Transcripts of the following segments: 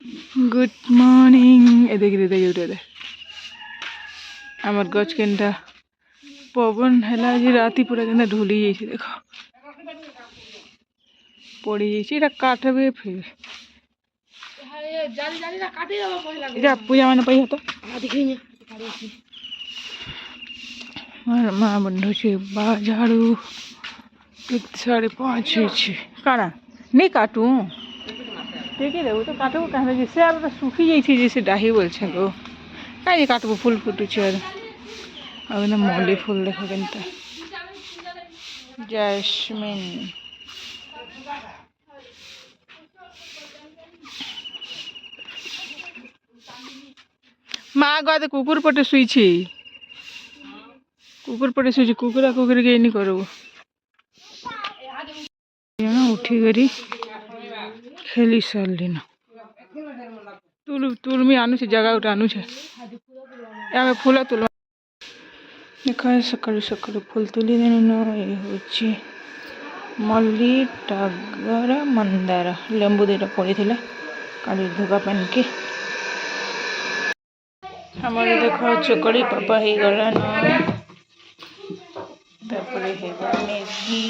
Good morning ए देख दे आमर गच केनटा पवन है जी राति पूरा के ढुली जाइए देख पड़ी जाइए काटबे फिर पूजा मैंने पाई तो माँ बंधु से झाड़ू 5:30 हो काना नहीं काटू ठीक है वो तो काटबो कहाँ जैसे अब तो सुखी जाइए जैसे डाही बोल गो कहीं काटबो फूल फुटुचे अब ना मल्ली फूल देख के जैस्मिन माँ गए कुकुर पटे शुई कुकुर पटे शुई कुकुरा कुकुर के नहीं करो उठी करी खेली सारी न तुलमी आनु से जगह उठा आनु छे या फूल तुल देखा सकाळु सकाळु फूल तुली देनु ये होची मल्ली टगर मंदार लेंबू देटा पड़ी थिला काली धोगा पान के हमारे देखो चकड़ी पापा ही गला न तापरे हेगा मैगी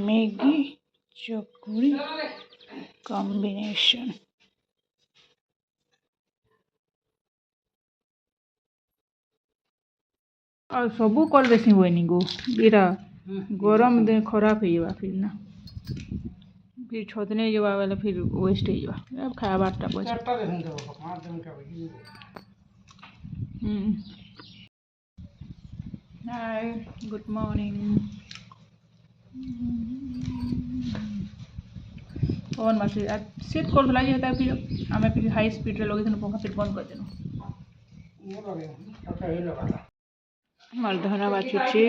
मैगी चकुड़ी कॉम्बिनेशन और सबू कर देसी हुए गो बीरा गरम दे खराब हो फिर ना फिर छतने जवा वाला फिर वेस्ट हो अब खाया बारटा बजे हाय गुड मॉर्निंग फोन मासी आज सेट कर दिला होता फिर आम फिर हाई स्पीड रे लगे पंखा फिर बंद कर देनु मलधरा बाछुची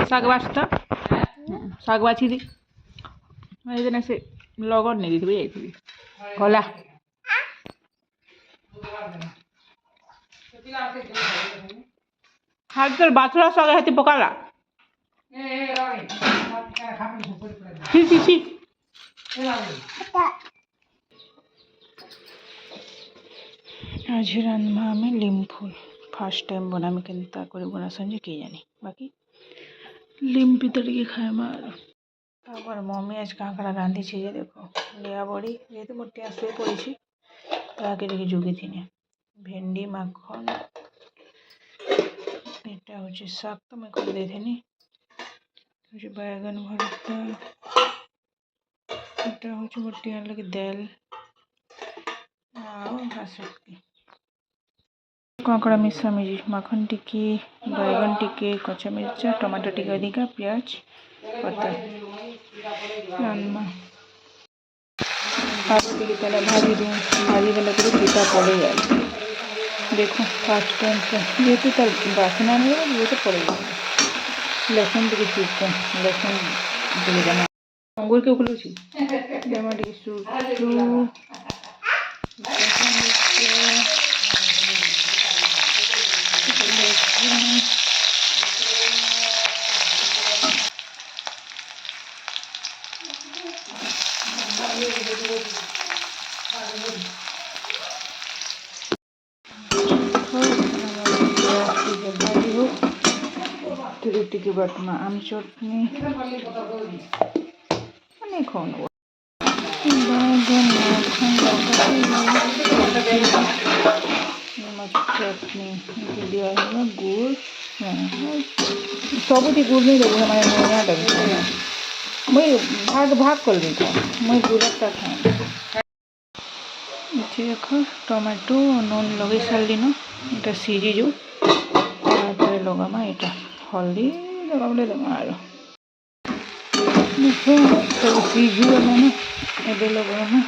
शाग बाछता शाग बाछी दी मैं से लगन नहीं दी जाइए गला हाथ कर बाछड़ा शाग हाथी पकाला आज रान्ना में लिम फूल फार्स्ट टाइम बना में केनता करे बना संजे के जानी बाकी लिम पितर के खाए मार आबार मम्मी आज काकड़ा रांधी छे देखो लिया बड़ी जेहेतु मोटे शुए पड़ी ताके देखी जोगी थी भेंडी माखन এটা হচ্ছে শাক তো मैं कर दे थी হচ্ছে बैगन भरता এটা হচ্ছে मोटी लगे दाल आओ भासकी काकड़ा मिश्रा मिजी माखन टिक्की बैगन टिक्की कच्चा मिर्चा टमाटो टिक्का दिका प्याज पत्ता रान्ना आलू टिक्की पहले भाजी दी भाजी वाला पूरा पीता पड़े जाए देखो फास्ट टाइम से ये तो तर बासना नहीं है ये तो पड़ेगा लहसुन टिक्की चुपते लहसुन टिक्की जमा अंगूर के उकलू छी जमा टिक्की सूटू रोटी के बाट में आम चटनी अनेक चटनी दिया गुड़ सबुठी गुड़ नहीं देव मैं नया मुई भाग भाग कर दी मुई गुड़टा खाए देख टमाटो नून लगे सारी न ये सीझी जो लगामा यहाँ हल्दी लगा देमा सब सीझीगला ना ये लगामा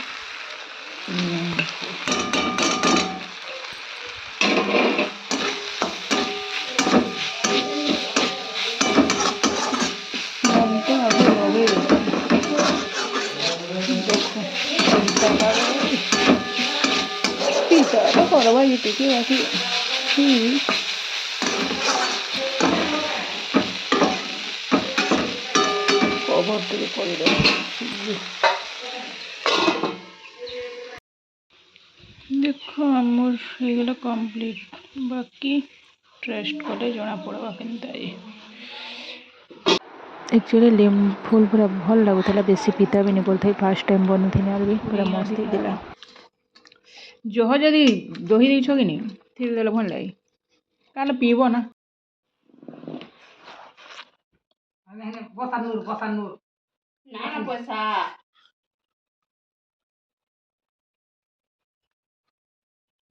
करवा ଟିକେ ବାକି କଭର ଟିକେ କରିଦେବା। देख आमर हो कंप्लीट बाकी टेस्ट कले जना पड़ा केनता एक्चुअली लीम फूल पूरा भल लगुला बेसी पीता भी नहीं पड़ता फास्ट टाइम बनी भी पूरा मस्त होता जह जदि दही देछ कि नहीं थी देले भल लगे ताले पीब ना पैसा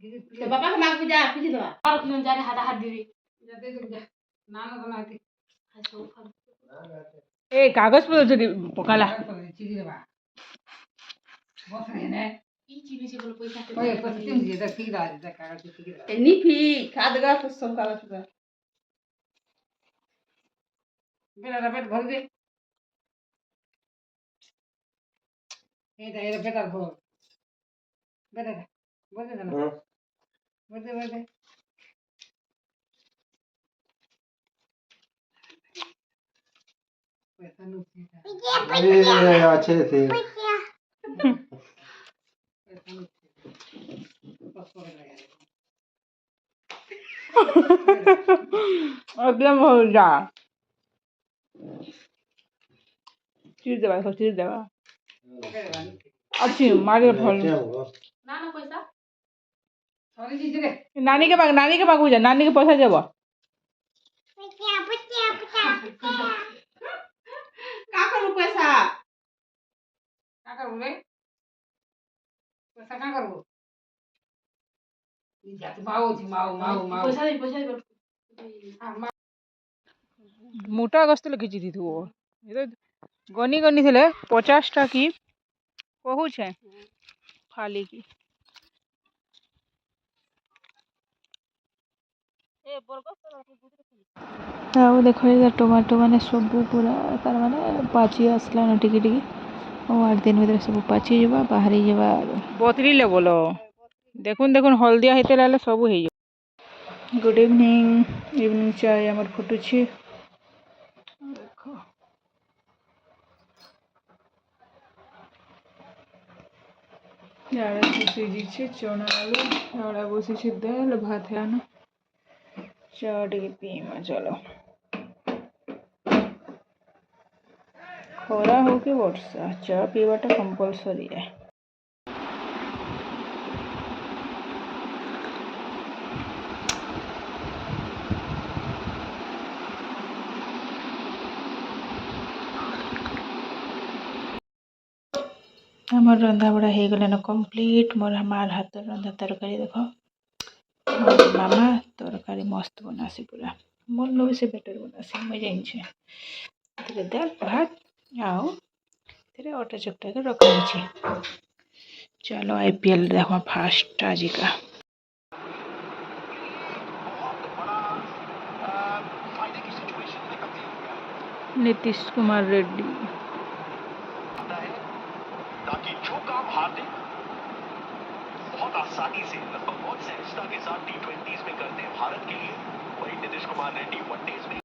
तो बाबा के मांग पूजा पूजी दवा और कुछ जाने हाथ हाथ दीदी जाते तो जा नाम बनाती ए कागज पर जदी पकाला चीनी दवा बस रे ने ई चीनी से बोल पैसा ओए पैसा तुम दे दे ठीक दा दे कागज ठीक दा नी फी खाद गा तो सब कागज पर मेरा रबट भर दे ए बेटा भर बेटा बोल दे ना बोल दे अरे अच्छे थे एकदम हो जा चीज देवा अच्छी मारे फल ना पैसा नानी के पास जा नानी के पैसा देबो का करू पैसा का करू रे पैसा का करू ई जात माओ पैसा दे मोटा गस्त लगी थी तू ये गनी गनी थे 50टा की कहू छे फाली की देख टमाटो मैंने सब पूरा तार माने पाची आसला न टिके टिके 8 दिन भीतर सब पाची जावा बाहरी जावा बोतरी ले बोलो देखुन हल्दिया हेते लाले सब हे गुड इवनिंग चाय हमर फुटु छी देखो यारा सिजी छे चना आलू यारा बसी छे दाल भात है ना चा टिके पीमा चलो खरा हो कि वर्षा चा पीवाटा कंपलसरी है आमर रंधा बड़ा हो गलान कंप्लीट मोर मार हाथ रंधा तरकारी देख मामा तरकारी मस्त बनासी पूरा मन लगे से बेटर बनासी मुझे जानी दाल भात आओ अटा चकटा के रखा चलो IPL देखो फास्ट आज का नीतीश कुमार रेड्डी ताकि जो काम हार्दिक बहुत आसानी से लगभग बहुत सहजता के साथ T20s में करते हैं भारत के लिए वही नीतीश कुमार रेड्डी वनडेज में